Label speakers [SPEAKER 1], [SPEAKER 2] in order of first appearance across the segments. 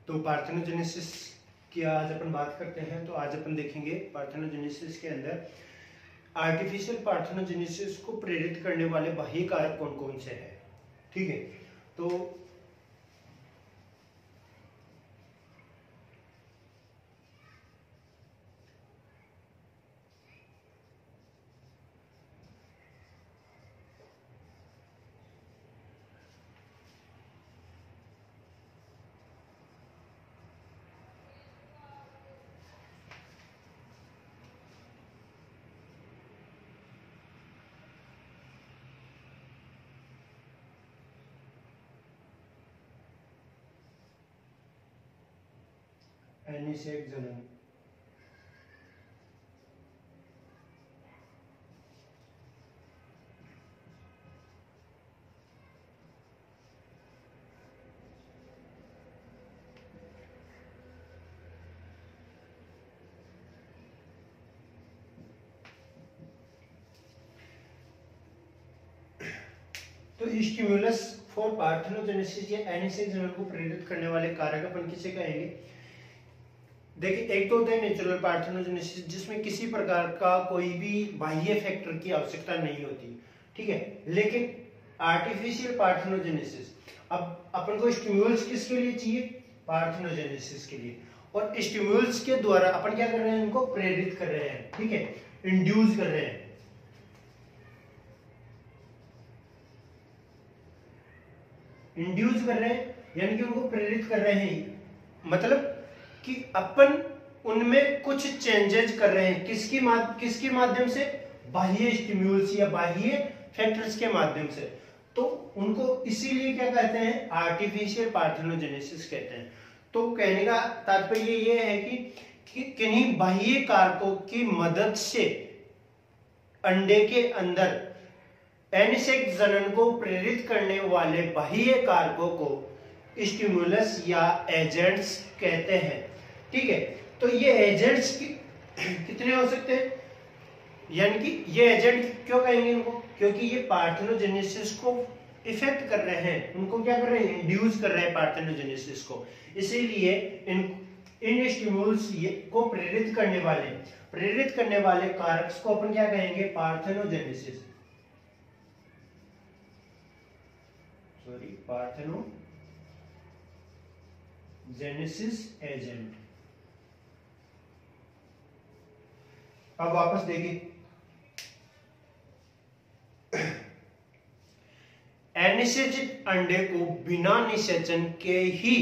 [SPEAKER 1] तो पार्थेनोजेनेसिस की आज अपन बात करते हैं। तो आज अपन देखेंगे पार्थेनोजेनेसिस के अंदर आर्टिफिशियल पार्थेनोजेनेसिस को प्रेरित करने वाले बाह्य कारक कौन कौन से हैं। ठीक है, तो एनिसेक जनन, तो स्टिमुलस फॉर पार्थेनोजेनेसिस या एनिसेक जनन को प्रेरित करने वाले कारक अपन किसे कहेंगे। देखिए, एक तो होता है नेचुरल पार्थेनोजेनेसिस जिसमें किसी प्रकार का कोई भी बाह्य फैक्टर की आवश्यकता नहीं होती, ठीक है। लेकिन आर्टिफिशियल पार्थेनोजेनेसिस, अब अपन को स्टिमुलस किसके लिए चाहिए, पार्थेनोजेनेसिस के लिए, और स्टिमुलस के द्वारा अपन क्या कर रहे हैं, उनको प्रेरित कर रहे हैं, ठीक है, इंड्यूस कर रहे हैं। इंड्यूस कर रहे हैं यानी कि उनको प्रेरित कर रहे हैं, मतलब कि अपन उनमें कुछ चेंजेस कर रहे हैं। किसके माध्यम से, बाह्य स्टिम्यूल्स या बाह्य फैक्टर्स के माध्यम से। तो उनको इसीलिए क्या कहते हैं, आर्टिफिशियल पार्थेनोजेनेसिस कहते हैं। तो कहने का तात्पर्य ये है कि किन्हीं बाह्य कारकों की मदद से अंडे के अंदर एनिसेक जनन को प्रेरित करने वाले बाह्य कारकों को स्टिमुलस या एजेंट्स कहते हैं, ठीक है। तो ये एजेंट्स कितने हो सकते हैं, यानी कि ये एजेंट क्यों कहेंगे इनको, क्योंकि ये पार्थेनोजेनेसिस को इफेक्ट कर रहे हैं, उनको क्या कर रहे हैं, इंड्यूस कर रहे हैं पार्थेनोजेनेसिस को। इसीलिए इन स्टिमुल्स को प्रेरित करने वाले कारक को अपन क्या कहेंगे, पार्थेनोजेनेसिस, पार्थेनोजेनेसिस एजेंट। अब वापस देखिए, अनिषेचित अंडे को बिना निषेचन के ही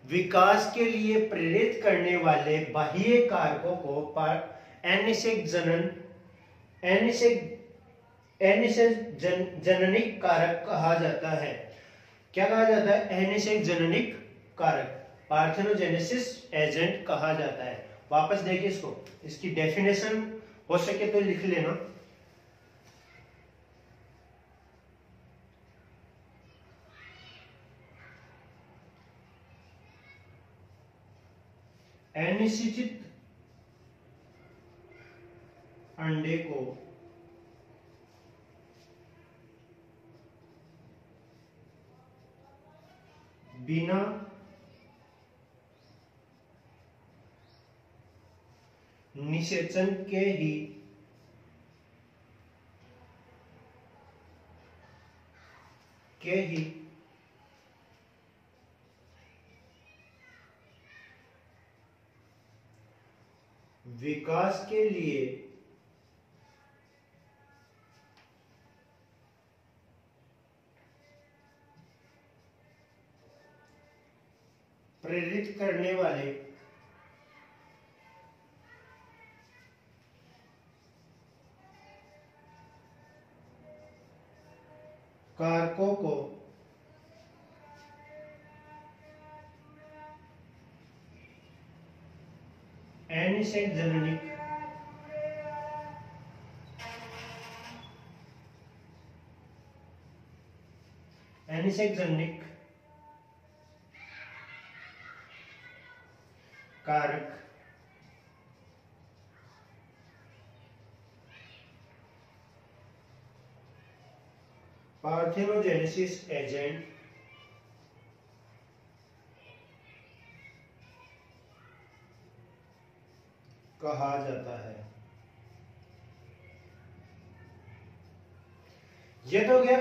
[SPEAKER 1] विकास के लिए प्रेरित करने वाले बाह्य कारकों को एनिसेक जननिक कारक कहा जाता है। क्या कहा जाता है, एनिसेक जननिक कारक, पार्थेनोजेनेसिस एजेंट कहा जाता है। वापस देखिए इसको, इसकी डेफिनेशन हो सके तो लिख लेना। अनिषेचित अंडे को बिना निषेचन के ही विकास के लिए प्रेरित करने वाले कारकों को एनिसेक जननिक कारक पार्थेनोजेनेसिस एजेंट कहा जाता है। ये तो हो गया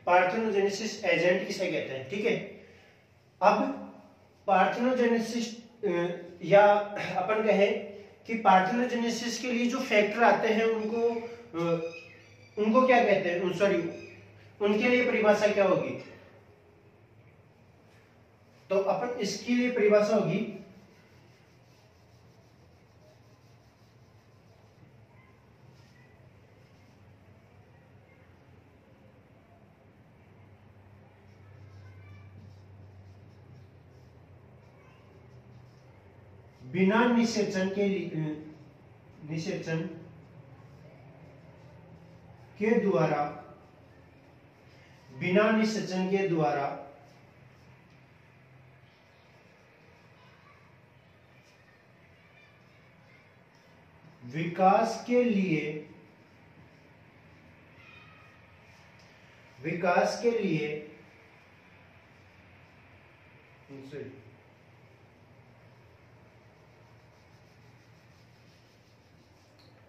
[SPEAKER 1] पार्थेनोजेनेसिस एजेंट किसे कहते हैं, ठीक है। अब पार्थेनोजेनेसिस या अपन कहें कि पार्थेनोजेनेसिस के लिए जो फैक्टर आते हैं उनको क्या कहते हैं, सॉरी उनके लिए परिभाषा क्या होगी। तो अपन इसके लिए परिभाषा होगी बिना निषेचन के द्वारा बिना निषेचन के द्वारा विकास के लिए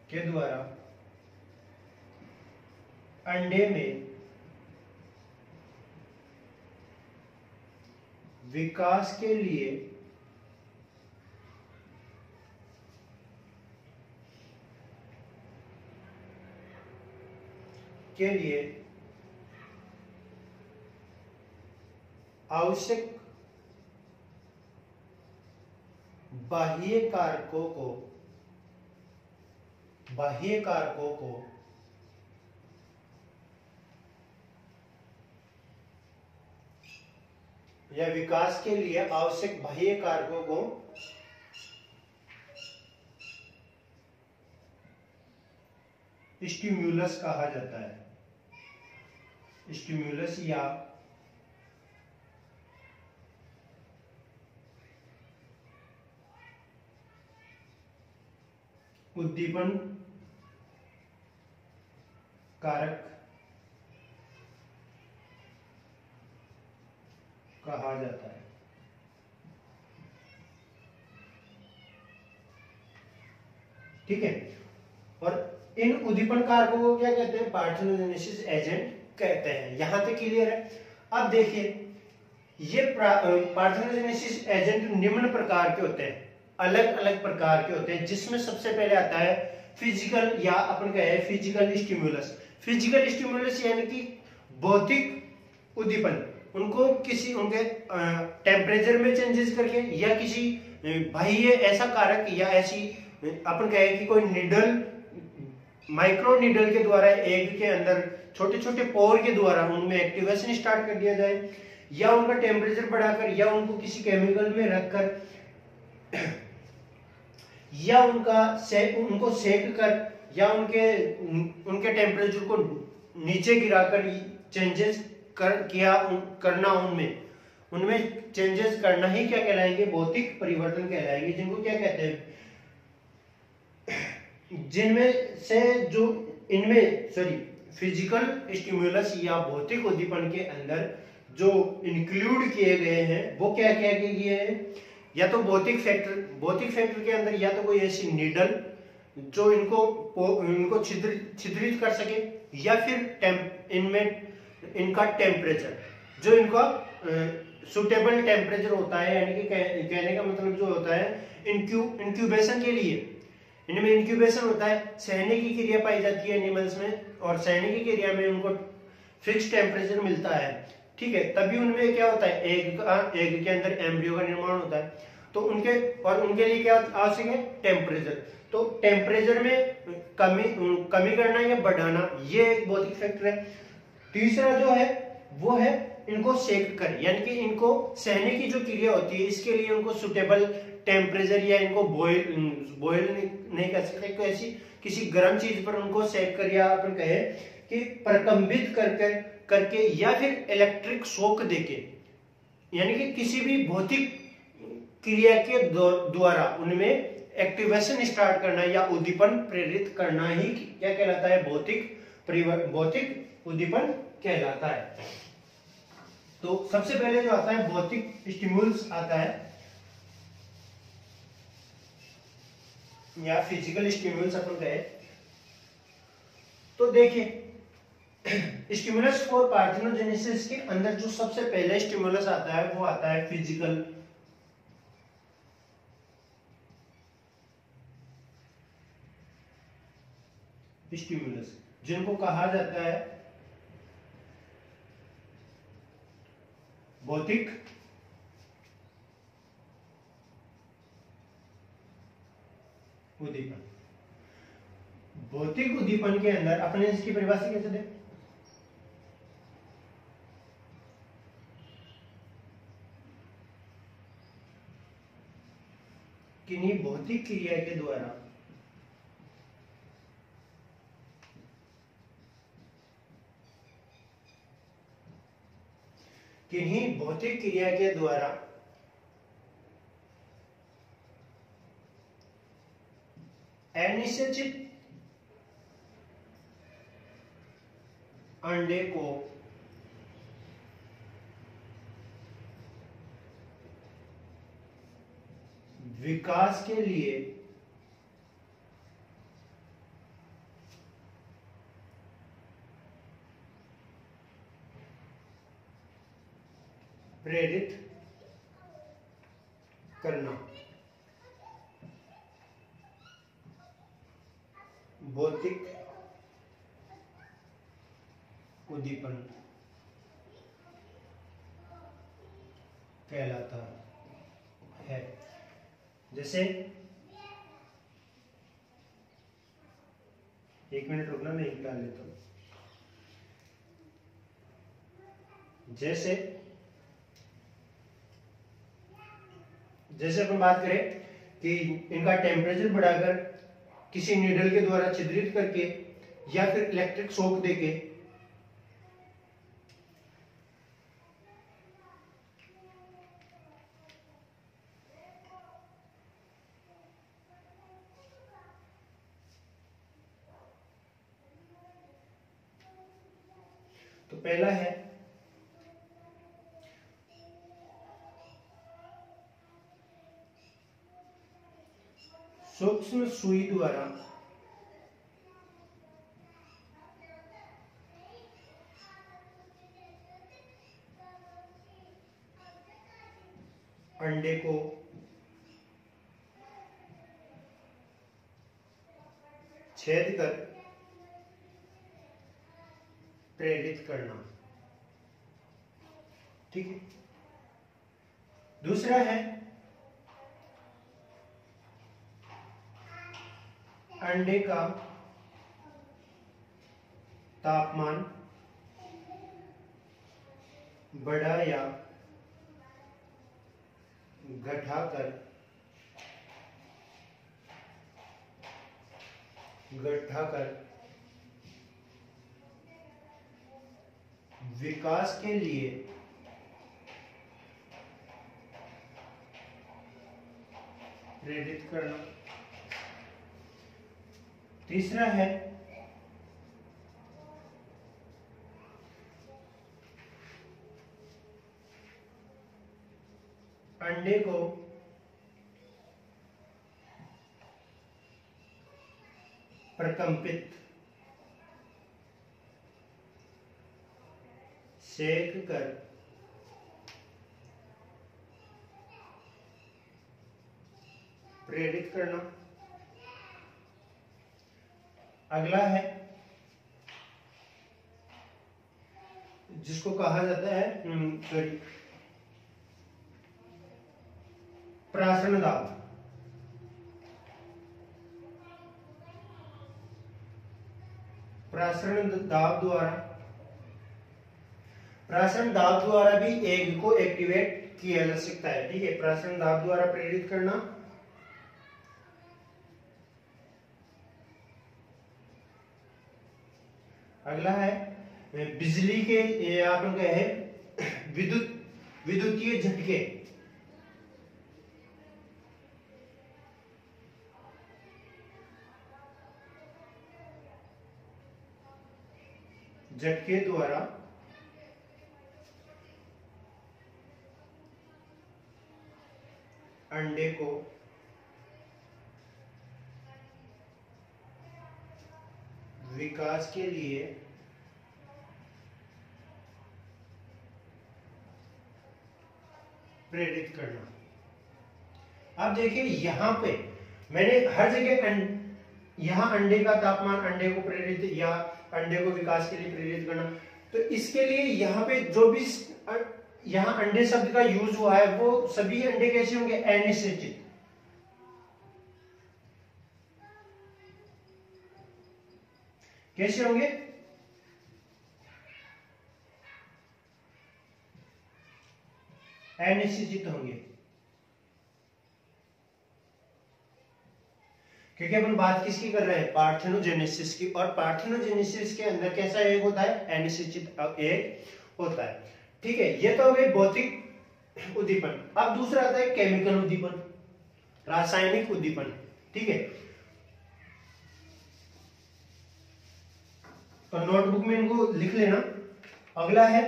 [SPEAKER 1] के द्वारा अंडे में विकास के लिए आवश्यक बाह्य कारकों को या विकास के लिए आवश्यक बाह्य कारकों को स्टिम्युलस कहा जाता है। स्टिम्युलस या उद्दीपन कारक कहा जाता है। ठीक है, और इन उद्दीपन कारकों को क्या कहते हैं, पार्थेनोजेनेसिस एजेंट कहते हैं। यहां तक क्लियर है। अब देखिए, ये पार्थेनोजेनेसिस एजेंट निम्न प्रकार के होते हैं, अलग अलग प्रकार के होते हैं, जिसमें सबसे पहले आता है फिजिकल या अपन कहे फिजिकल स्टिमुलस। फिजिकल स्टिमुलस यानी कि भौतिक उद्दीपन, उनको किसी उनके टेम्परेचर में चेंजेस करके या किसी बाह्य ऐसा कारक या ऐसी अपन कहे कि कोई निडल, माइक्रो निडल के द्वारा एग के अंदर छोटे छोटे पोर के द्वारा उनमें एक्टिवेशन स्टार्ट कर दिया जाए, या उनका टेम्परेचर बढ़ाकर, या उनको किसी केमिकल में रखकर, या उनको सेक कर, या उनके टेम्परेचर को नीचे गिराकर चेंजेस करना, उनमें चेंजेस करना ही क्या कहलाएंगे, भौतिक परिवर्तन कहलाएंगे, जिनको क्या कहते हैं, जिनमें से जो इनमें फिजिकल स्टिमुलस या भौतिक उद्दीपन के अंदर जो इंक्लूड किए गए हैं वो क्या क्या किए हैं, या तो भौतिक फैक्टर के अंदर, या तो कोई ऐसी नीडल जो इनको छिद्रित कर सके, या फिर इनका टेम्परेचर जो इनका सुटेबल टेम्परेचर होता है, यानी कि कहने का मतलब जो होता है इंक्यूबेशन के लिए, इनमें इंक्यूबेशन होता है, सहने की क्रिया पाई जाती है एनिमल्स में, और सहने की क्रिया में उनको फिक्स टेम्परेचर मिलता है। ठीक है, तभी उनमें क्या होता है, एग के अंदर एम्ब्रियो का निर्माण होता है। तो उनके लिए क्या आवश्यक है, टेम्परेचर। तो टेम्परेचर में कमी करना या बढ़ाना, ये एक भौतिक फैक्टर है। तीसरा जो है वो है इनको सेक कर, यानी कि इनको सहने की जो क्रिया होती है, इसके लिए उनको सुटेबल टेम्परेचर, या इनको बॉयल नहीं कर सकते, तो ऐसी किसी गर्म चीज पर उनको सेक कर, या अपन कहे कि प्रकंपित करके, या फिर इलेक्ट्रिक शॉक देके, यानी कि किसी भी भौतिक क्रिया के द्वारा उनमें एक्टिवेशन स्टार्ट करना या उद्दीपन प्रेरित करना ही क्या कहलाता है, भौतिक उद्दीपन कहलाता है। तो सबसे पहले जो आता है भौतिक स्टिमुल्स आता है, या फिजिकल स्टिम्युलस अपन कहे तो देखिए स्टिमुलस फॉर पार्थेनोजेनेसिस के अंदर जो सबसे पहले स्टिमुलस आता है वो आता है फिजिकल स्टिमुलस, जिनको कहा जाता है भौतिक उद्दीपन। भौतिक उद्दीपन के अंदर अपने इसकी परिभाषा कैसे दें? किन्हीं भौतिक क्रिया के द्वारा किन्हीं भौतिक क्रिया के द्वारा अनिषेचित अंडे को विकास के लिए प्रेरित करना भौतिक उद्दीपन कहलाता है। जैसे एक मिनट रुकना, मैं निकाल लेता हूं। जैसे अपन बात करें कि इनका टेम्परेचर बढ़ाकर किसी नीडल के द्वारा छिद्रित करके या फिर इलेक्ट्रिक शॉक देके तो पहला है सूक्ष्म सुई द्वारा अंडे को छेद कर प्रेरित करना। ठीक है। दूसरा है अंडे का तापमान बढ़ा या घटाकर विकास के लिए प्रेरित करना। तीसरा है अंडे को प्रकंपित सेक कर प्रेरित करना। अगला है जिसको कहा जाता है प्रासरण दाब। प्रासरण दाब द्वारा भी एग को एक्टिवेट किया जा सकता है। ठीक है, प्रासरण दाब द्वारा प्रेरित करना। अगला है बिजली के आप कहे विद्युतीय झटके। झटके द्वारा अंडे को विकास के लिए प्रेरित करना। अब देखिए यहां पे मैंने हर जगह यहां अंडे का तापमान, अंडे को प्रेरित या अंडे को विकास के लिए प्रेरित करना, तो इसके लिए यहाँ पे जो भी यहाँ अंडे शब्द का यूज हुआ है वो सभी अंडे कैसे होंगे, अनिश्चित। कैसे होंगे, अनिश्चित होंगे, क्योंकि अपन बात किसकी कर रहे हैं, पार्थेनोजेनेसिस की। और पार्थेनोजेनेसिस के अंदर कैसा एग होता है, अनिश्चित एग होता है। ठीक है, ये तो हो गई भौतिक उद्दीपन। अब दूसरा आता है केमिकल उद्दीपन, रासायनिक उद्दीपन। ठीक है, तो नोटबुक में इनको लिख लेना। अगला है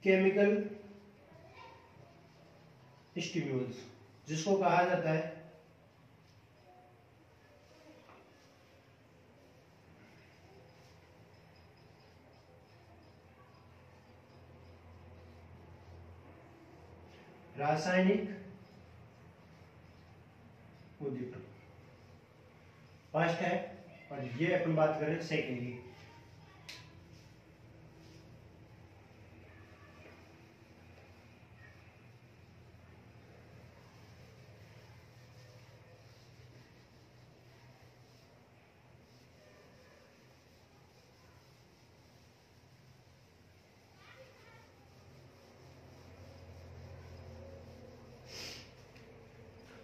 [SPEAKER 1] केमिकल स्टिम्युल्स, जिसको कहा जाता है रासायनिक उद्दीपन। फर्स्ट है, और ये अपन बात करें सेकेंड की।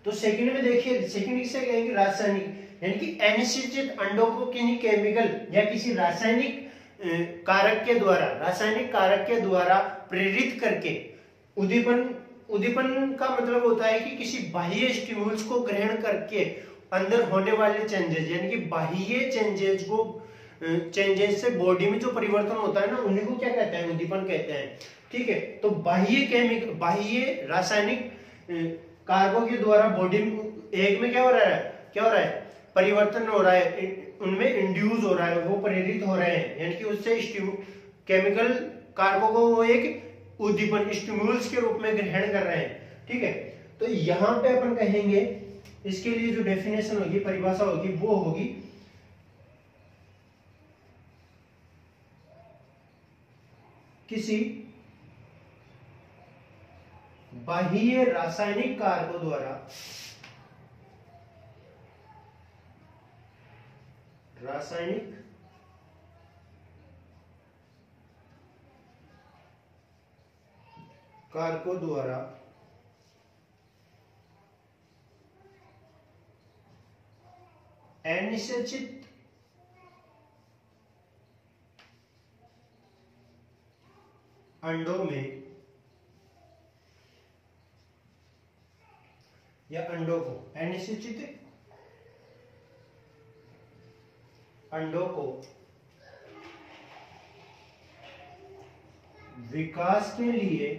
[SPEAKER 1] तो सेकंड में देखिए, सेकंड किसे कहेंगे, रासायनिक, यानी कि अनिश्चित अंडों को किसी केमिकल या किसी रासायनिक कारक के द्वारा, रासायनिक कारक के द्वारा प्रेरित करके उद्दीपन। उद्दीपन का मतलब होता है कि किसी बाह्य स्टिम्युल्स को ग्रहण करके अंदर होने वाले चेंजेस, यानी कि बाह्य चेंजेस को, चेंजेस से बॉडी में जो परिवर्तन होता है ना, उन्हीं को क्या कहते हैं, उद्दीपन कहते हैं। ठीक है, तो बाह्य केमिकल, बाह्य रासायनिक कारकों के द्वारा बॉडी एग में क्या हो रहा है, क्या हो रहा है, परिवर्तन हो रहा है, उनमें इंड्यूस हो रहा है, वो प्रेरित हो रहे हैं, यानी कि उससे केमिकल कारकों को वो एक उद्दीपन, स्टिम्युल्स के रूप में ग्रहण कर रहे हैं। ठीक है, तो यहां पे अपन कहेंगे, इसके लिए जो डेफिनेशन होगी, परिभाषा होगी, वो होगी किसी बाह्य रासायनिक कारकों द्वारा, रासायनिक कारकों द्वारा अनिश्चित अंडों में या अंडों को, अनिश्चित अंडों को विकास के लिए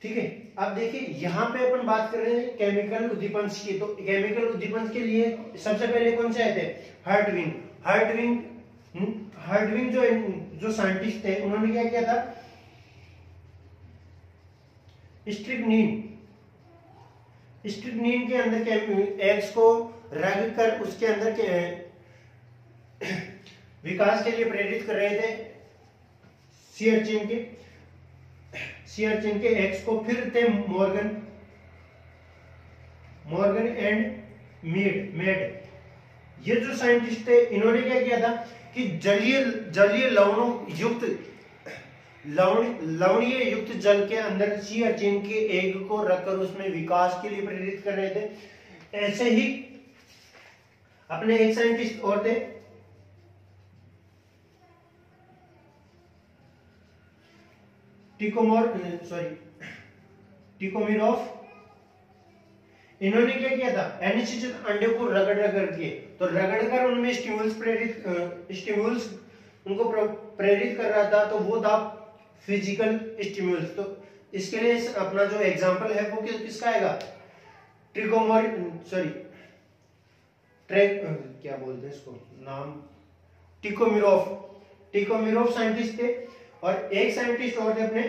[SPEAKER 1] ठीक है। अब देखिए यहां पे अपन बात कर रहे हैं केमिकल उद्दीपन की, तो केमिकल उद्दीपन के लिए सबसे पहले कौन से आए थे, हर्टविग। हर्टविग जो साइंटिस्ट थे, उन्होंने क्या किया था, स्ट्रिक्नीन के अंदर के एग्स को रख कर उसके अंदर के विकास के लिए प्रेरित कर रहे थे सीआरचिन के एग्स को। फिर थे मॉर्गन एंड मेड, ये जो साइंटिस्ट थे, इन्होंने क्या किया था कि जलीय लवणों युक्त लवणीय युक्त जल के अंदर सी अर्चिन के एग को रखकर उसमें विकास के लिए प्रेरित कर रहे थे। ऐसे ही अपने एक साइंटिस्ट और थे, टिकोमिरोफ। इन्होंने क्या किया था, अनिश्चित अंडे को रगड़ के, तो रगड़कर उनमें स्टिम्युल्स उनको प्रेरित कर रहा था, तो वो था फिजिकल स्टिम्युल्स। तो इसके लिए अपना जो एग्जांपल है वो किसका आएगा, क्या बोलते हैं इसको नाम, टिकोमिरोफ साइंटिस्ट थे। और एक साइंटिस्ट और थे अपने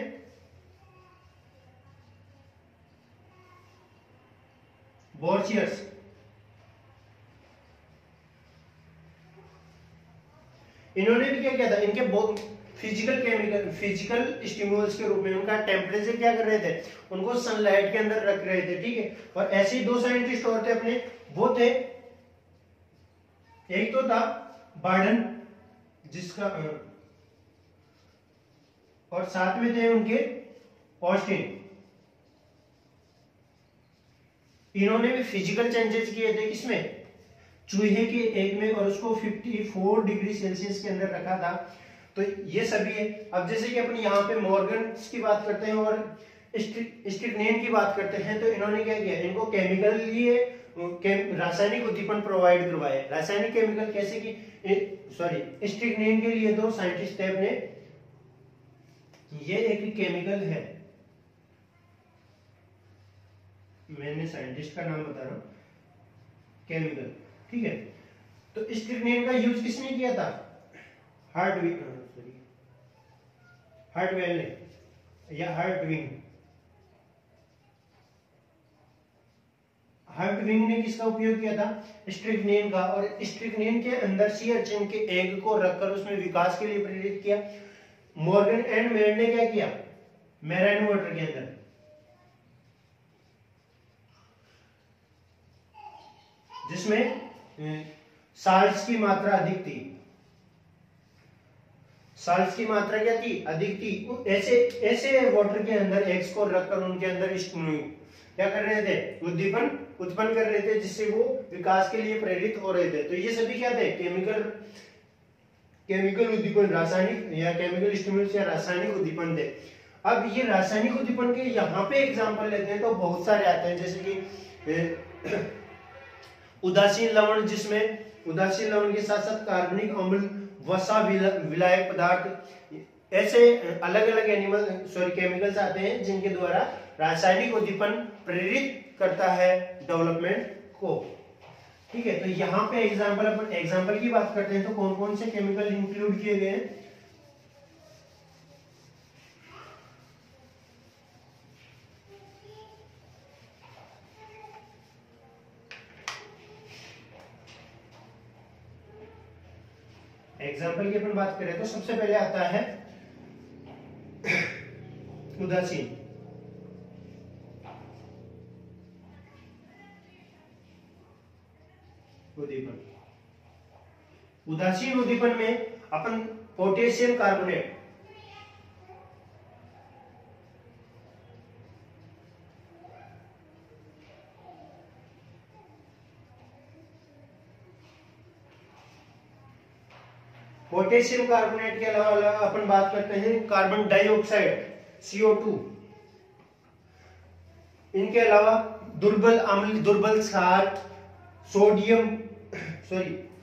[SPEAKER 1] बोर्चियर्स। इन्होंने भी क्या किया था, इनके फिजिकल स्टिम्युल्स के रूप में उनका टेम्परेचर क्या कर रहे थे, उनको सनलाइट के अंदर रख रहे थे, ठीक है। और ऐसे ही दो साइंटिस्ट और थे अपने, वो थे, एक तो था बार्डन जिसका, और साथ में थे उनके ऑस्टिन। इन्होंने भी फिजिकल चेंजेस किए थे, किसमें, चूहे के एग में, और उसको 54 डिग्री सेल्सियस के अंदर रखा था। तो ये सभी है। अब जैसे कि अपन यहाँ पे मॉर्गन्स की बात करते हैं और स्ट्रिक्निन की बात करते हैं, तो इन्होंने क्या किया, इनको केमिकल लिए रासायनिक उद्दीपन प्रोवाइड करवाए। रासायनिक केमिकल कैसे कि स्ट्रिक्निन के लिए दो साइंटिस्ट थे अपने, ये एक केमिकल है, मैंने साइंटिस्ट का नाम बता रहा हूं, केमिकल, ठीक है। तो स्ट्रिक्निन का यूज किसने किया था, हार्टवेल ने, या हार्टविंग ने किसका उपयोग किया था, स्ट्रिक्निन का। और स्ट्रिक्निन के अंदर सी अर्चिन के एग को रखकर उसमें विकास के लिए प्रेरित किया। मॉर्गन एंड मेड ने क्या किया, मैराइन वाटर के अंदर जिसमें साल्ट्स की मात्रा अधिक थी, साल्ट्स की मात्रा क्या थी, अधिक थी, ऐसे वाटर के अंदर एग्स को रखकर उनके अंदर क्या कर रहे थे, उद्दीपन उत्पन्न कर रहे थे, जिससे वो विकास के लिए प्रेरित हो रहे थे। तो ये सभी क्या थे, केमिकल उद्दीपन, रासायनिक या केमिकल स्टिमुलस या रासायनिक उद्दीपन थे। अब ये रासायनिक उद्दीपन के यहाँ पे एग्जांपल लेते हैं तो बहुत सारे आते हैं, जैसे कि उदासीन लवण, जिसमें उदासीन लवण के साथ साथ कार्बनिक अम्ल, वसा, विलायक पदार्थ, ऐसे अलग अलग केमिकल्स आते हैं जिनके द्वारा रासायनिक उद्दीपन प्रेरित करता है डेवलपमेंट को, ठीक है। तो यहाँ पे अपन एग्जांपल की बात करते हैं तो कौन कौन से केमिकल इंक्लूड किए गए हैं, एग्जाम्पल की अपन बात करें तो सबसे पहले आता है उदासीन। उद्दीपन, उदासीन उद्दीपन में अपन पोटेशियम कार्बोनेट, पोटेशियम कार्बोनेट के अलावा अपन बात करते हैं कार्बन डाइऑक्साइड CO2, इनके अलावा दुर्बल अम्ल, दुर्बल क्षार,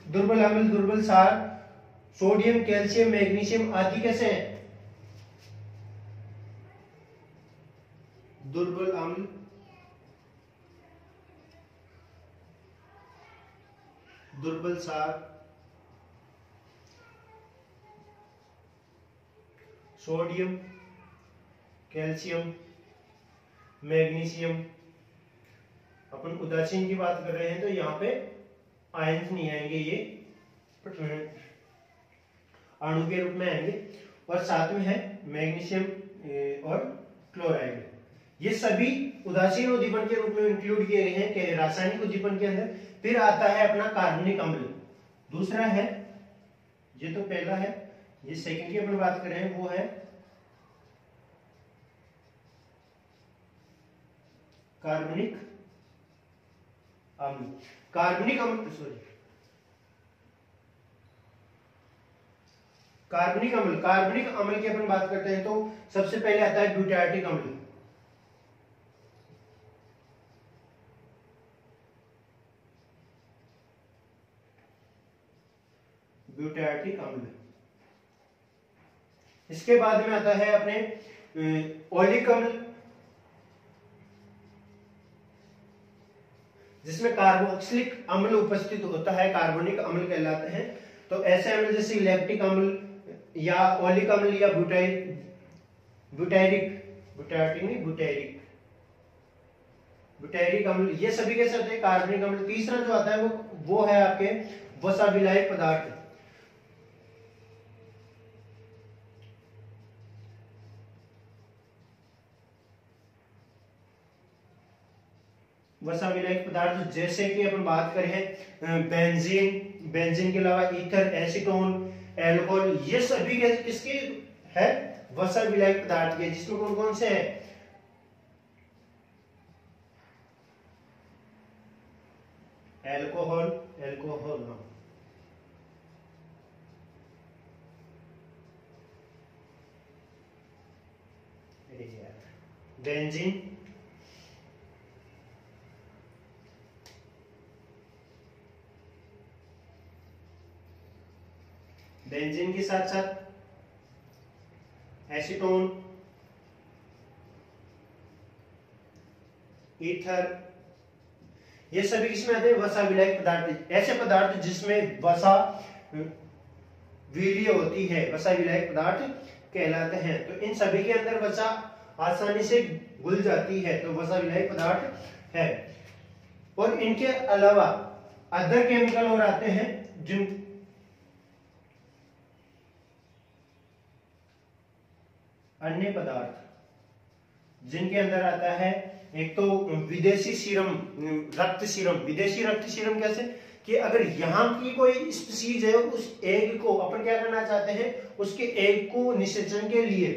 [SPEAKER 1] दुर्बल अम्ल, दुर्बल क्षार, सोडियम, कैल्शियम, मैग्नीशियम आदि कैसे हैं, दुर्बल अम्ल, दुर्बल क्षार, सोडियम, कैल्शियम, मैग्नीशियम। अपन उदासीन की बात कर रहे हैं तो यहाँ पे आयंस नहीं आएंगे, ये अणु के रूप में आएंगे, और साथ में है मैग्नीशियम और क्लोराइड। ये सभी उदासीन उद्दीपन के रूप में इंक्लूड किए गए हैं रासायनिक उद्दीपन के अंदर। फिर आता है अपना कार्बनिक अम्ल, दूसरा है, ये तो पहला है, ये सेकंड की अपन बात कर रहे हैं वो है कार्बनिक अम्ल, कार्बनिक अम्ल सॉरी कार्बनिक अम्ल की अपन बात करते हैं तो सबसे पहले आता है ब्यूटार्टिक अम्ल। ब्यूटार्टिक अम्ल, इसके बाद में आता है अपने ओलिक अम्ल, जिसमें कार्बोक्सिलिक अम्ल उपस्थित होता है, कार्बनिक अम्ल कहलाते हैं। तो ऐसे अम्ल जैसे लैक्टिक अम्ल या ओलिक अम्ल या ब्यूटायरिक अम्ल, ये सभी कैसे होते हैं? कार्बनिक अम्ल। तीसरा जो आता है वो है आपके वसा विलायक पदार्थ। वसा विलायक पदार्थ जैसे कि अपन बात करें बेंजीन के अलावा ईथर, एसीटोन, एल्कोहल, ये सभी किसके है? वसा विलायक पदार्थ के। जिसमें कौन कौन से हैं? एल्कोहल, बेंजीन, बेंजीन के साथ साथ एसीटोन, ईथर, ये सभी किसमें आते हैं? वसा विलायक पदार्थ। ऐसे पदार्थ जिसमें वसा वीर्य होती है, वसा विलायक पदार्थ कहलाते हैं। तो इन सभी के अंदर वसा आसानी से घुल जाती है, तो वसा विलायक पदार्थ है। और इनके अलावा अदर केमिकल और आते हैं जिन अन्य पदार्थ जिनके अंदर आता है एक तो विदेशी सीरम, रक्त सीरम। विदेशी रक्त सीरम कैसे? कि अगर यहाँ की कोई स्पीसीज है, उस एग को अपन क्या करना चाहते हैं? उसके एग को निषेचन के लिए,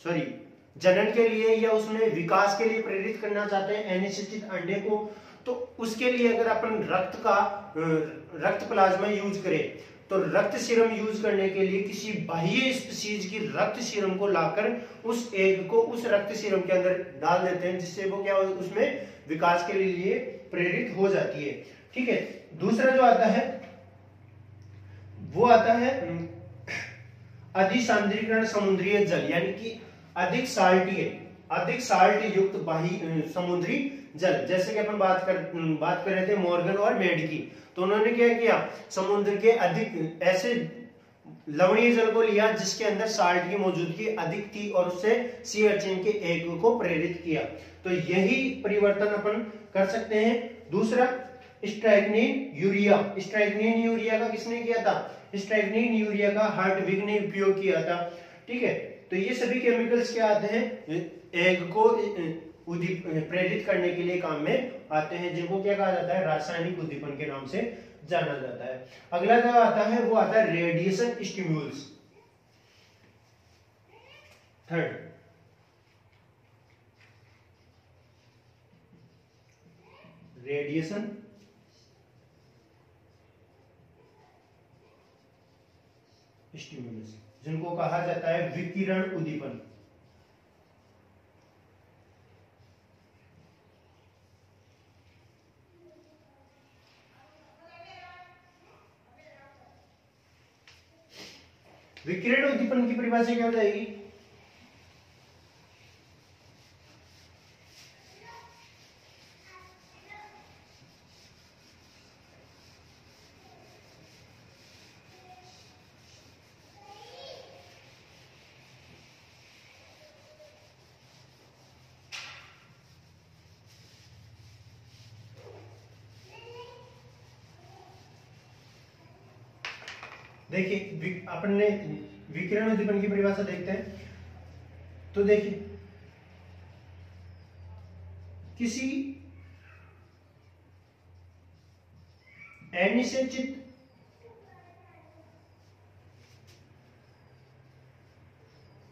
[SPEAKER 1] सॉरी जनन के लिए या उसमें विकास के लिए प्रेरित करना चाहते हैं अनिषेचित अंडे को, तो उसके लिए अगर अपन रक्त प्लाज्मा यूज करें, तो रक्त सीरम यूज करने के लिए किसी बाह्य स्पीसीज की रक्त सीरम को लाकर उस एग को उस रक्त सीरम के अंदर डाल देते हैं, जिससे वो क्या उसमें विकास के लिए प्रेरित हो जाती है। ठीक है। दूसरा जो आता है वो आता है अधिसांद्रीकरण समुद्री जल, यानी कि अधिक साल्ट युक्त बाह्य समुद्री जल। जैसे कि अपन बात कर रहे थे मॉर्गन और मेड की, तो उन्होंने क्या किया? समुद्र के अधिक ऐसे लवणीय जल को लिया जिसके अंदर साल्ट की मौजूदगी अधिक थी और उससे सी अर्चिन के एग को प्रेरित किया। तो यही परिवर्तन अपन कर सकते हैं। दूसरा स्ट्राइक्निन यूरिया का किसने किया था? स्ट्राइक्निन यूरिया का हार्टविग ने उपयोग किया था। ठीक है। तो ये सभी केमिकल्स क्या आते हैं? एग को प्रेरित करने के लिए काम में आते हैं, जिनको क्या कहा जाता है? रासायनिक उद्दीपन के नाम से जाना जाता है। अगला जो आता है वो आता है रेडिएशन स्टिम्युल्स। थर्ड, रेडिएशन स्टिम्युलस, जिनको कहा जाता है विकिरण उद्दीपन। विकिरण उद्दीपन की परिभाषा क्या हो जाएगी? देखिए अपन ने विकिरण उद्दीपन की परिभाषा देखते हैं। तो देखिए किसी अनिषेचित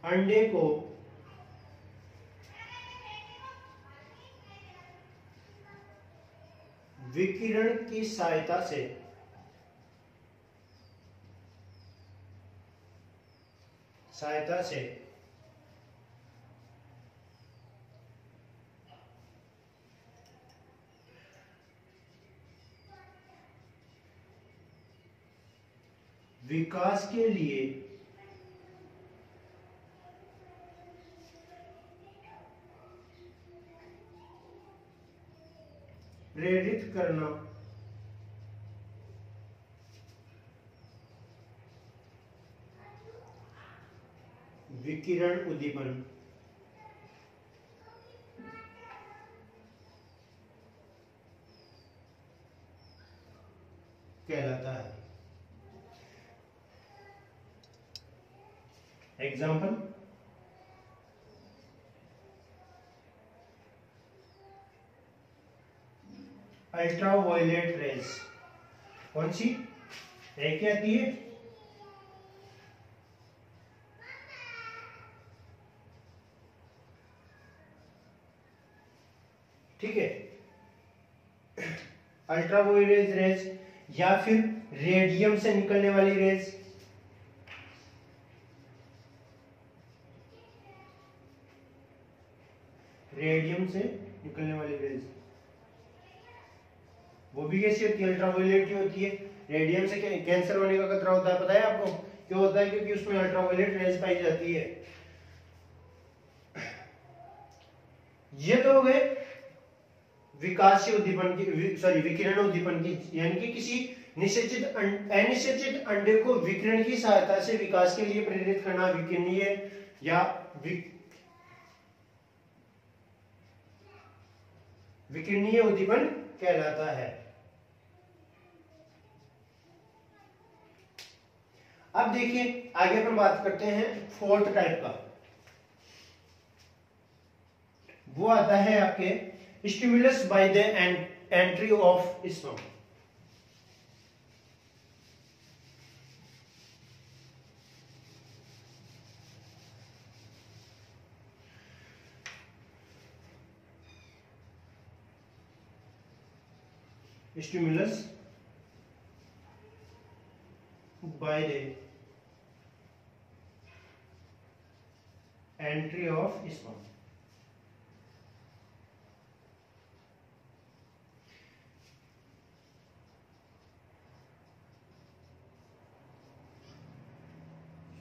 [SPEAKER 1] अंडे को विकिरण की सहायता से विकास के लिए प्रेरित करना विकिरण उद्दीपन कहलाता है। एग्जाम्पल, अल्ट्रावायलेट रेज कौन सी एक क्या आती है? ठीक है, अल्ट्रावायलेट रेज या फिर रेडियम से निकलने वाली रेज, रेडियम से निकलने वाली रेज वो भी कैसी होती है? अल्ट्रावायलेट ही होती है। रेडियम से कैंसर होने का खतरा होता है, पता है आपको क्यों होता है? क्योंकि उसमें अल्ट्रावायलेट रेज पाई जाती है। ये तो हो गए विकासीय उद्दीपन की, सॉरी विकिरण उद्दीपन की, यानी कि किसी निषेचित अनिषेचित अंडे को विकिरण की सहायता से विकास के लिए प्रेरित करना विकिरणीय या विकिरणीय उद्दीपन कहलाता है। अब देखिए आगे अपन बात करते हैं फोर्थ टाइप का। वो आता है आपके stimulus by the entry of sperm. Stimulus by the entry of sperm।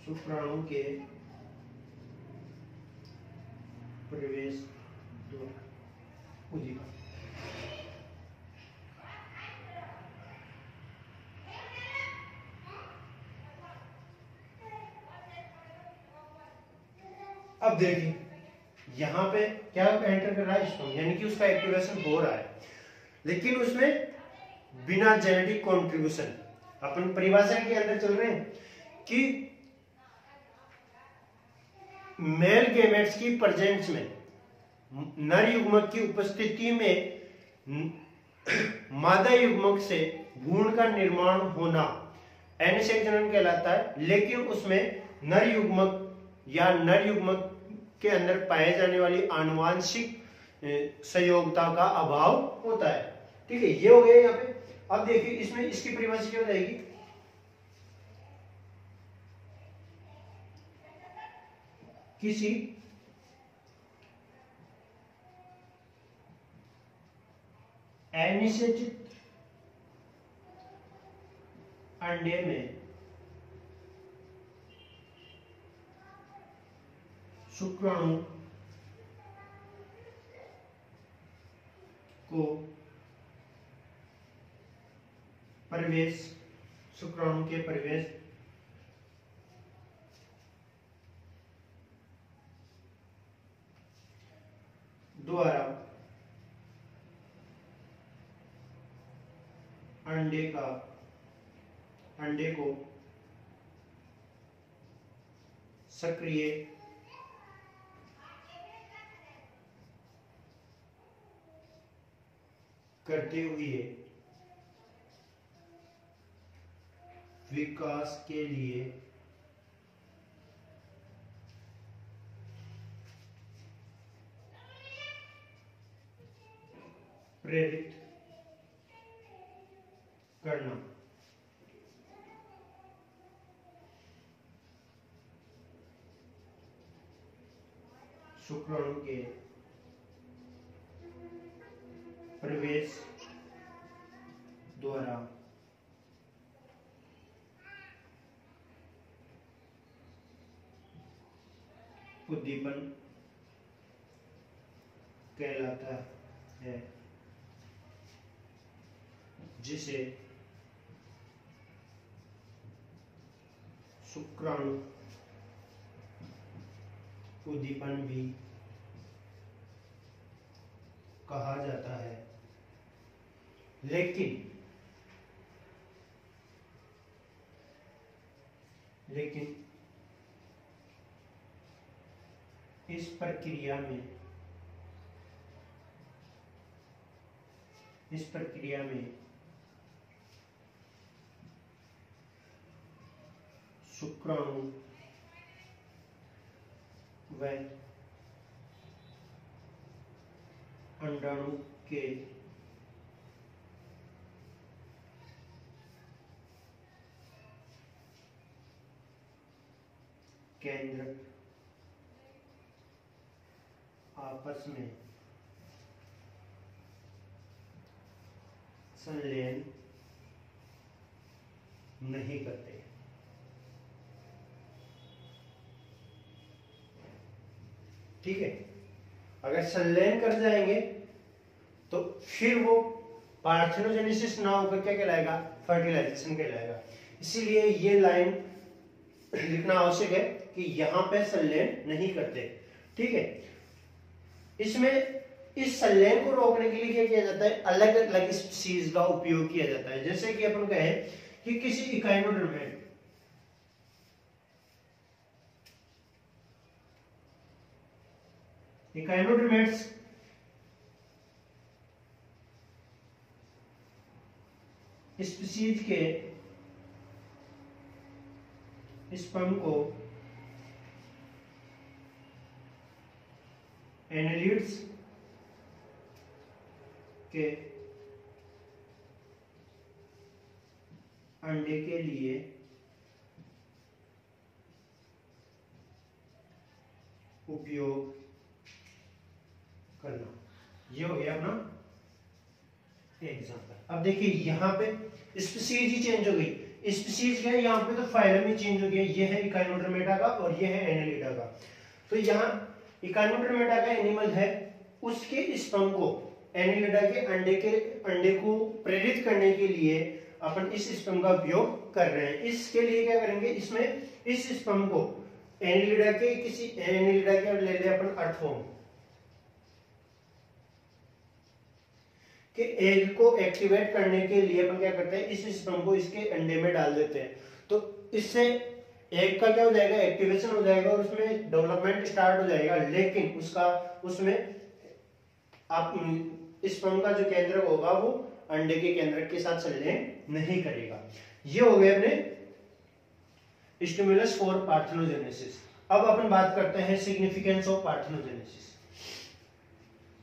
[SPEAKER 1] शुक्राणु के प्रवेश द्वारा उद्दीपन। अब देखिए यहां पे क्या एंटर कर रहा है स्पर्म, यानी कि उसका एक्टिवेशन हो रहा है, लेकिन उसमें बिना जेनेटिक कॉन्ट्रीब्यूशन। अपन परिभाषा के अंदर चल रहे हैं कि मेल गेमेट्स की प्रेजेंस में, नर युग्मक की उपस्थिति में मादा युग्मक से भ्रूण का निर्माण होना अनिषेक जनन कहलाता है। लेकिन उसमें नर युग्मक या नर युग्मक के अंदर पाए जाने वाली आनुवांशिक संयोगता का अभाव होता है। ठीक है, ये हो गया यहाँ पे। अब देखिए इसमें इसकी परिभाषा क्या हो जाएगी? किसी अनिषेचित अंडे में शुक्राणु को प्रवेश, शुक्राणु के प्रवेश द्वारा अंडे को सक्रिय करते हुए विकास के लिए प्रेरित करना। शुक्राणु के प्रवेश द्वारा उद्दीपन कहलाता है, जिसे शुक्राणु उद्दीपन भी कहा जाता है। लेकिन इस प्रक्रिया में शुक्राणु व अंडाणु के केंद्र आपस में संलयन नहीं करते। ठीक है, अगर संलयन कर जाएंगे तो फिर वो पार्थेनोजेनेसिस ना होकर क्या कहलाएगा, फर्टिलाइजेशन कहलाएगा। इसीलिए ये लाइन लिखना आवश्यक है कि यहां पे संलयन नहीं करते। ठीक है, इसमें इस संलयन को रोकने के लिए क्या किया जाता है, अलग अलग स्पीशीज का उपयोग किया जाता है। जैसे कि अपन कहें कि किसी इकाइनोडर्मेट इकाइनोडर्मेट्स स्पीशीज के स्पर्म को एनालिड्स के अंडे के लिए उपयोग करना। ये हो गया अपना एग्जांपल। अब देखिए यहाँ पे स्पीशीज ही चेंज हो गई। स्पीशीज क्या है, यहाँ पे तो फाइलम ही चेंज हो गया। ये है इकाइनोडर्मेटा का और ये है एनालिडा का। तो यहाँ इकाइनोडर्मेटा का एनिमल है, उसके स्पर्म को एनालिडा के अंडे को प्रेरित करने के लिए अपन इस स्पर्म का उपयोग कर रहे हैं। इसके लिए क्या करेंगे, इसमें इस स्पर्म को एनालिडा के ले ले अपन अर्थवॉर्म के एग को एक्टिवेट करने के लिए अपन क्या करते हैं, इस स्पर्म को इसके अंडे में डाल देते हैं। तो इससे एग का क्या हो जाएगा, एक्टिवेशन हो जाएगा और उसमें डेवलपमेंट स्टार्ट हो जाएगा। लेकिन उसमें आप स्पर्म का जो केंद्र होगा वो अंडे के केंद्र के साथ संलयन नहीं करेगा। ये हो गए अपने स्टिमुलस फॉर पार्थेनोजेनेसिस। अब अपन बात करते हैं सिग्निफिकेंस ऑफ पार्थेनोजेनेसिस।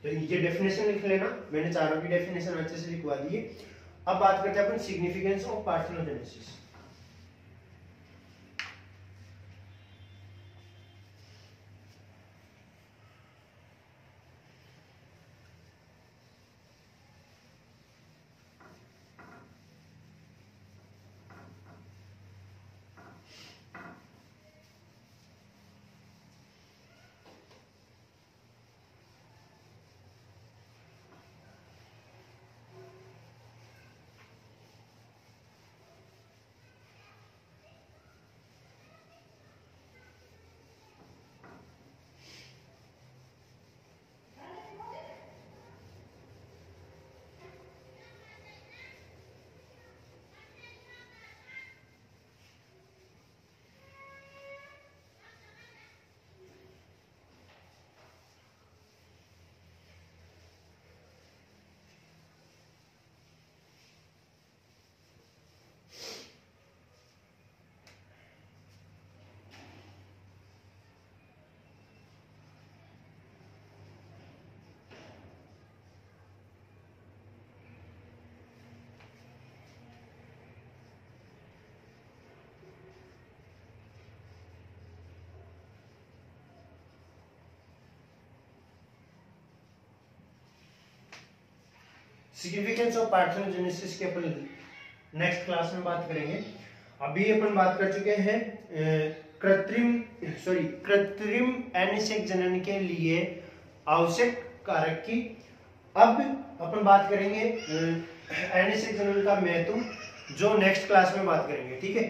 [SPEAKER 1] तो ये डेफिनेशन लिख लेना, मैंने चारों की डेफिनेशन अच्छे से लिखवा दी है। अब बात करते हैं अपन significance of parthenogenesis. Significance of parthenogenesis की अपन नेक्स्ट क्लास में बात करेंगे। अभी अपन बात कर चुके हैं कृत्रिम अनिषेक जनन के लिए आवश्यक कारक की। अब अपन बात करेंगे अनिषेक जनन का महत्व, जो नेक्स्ट क्लास में बात करेंगे। ठीक है।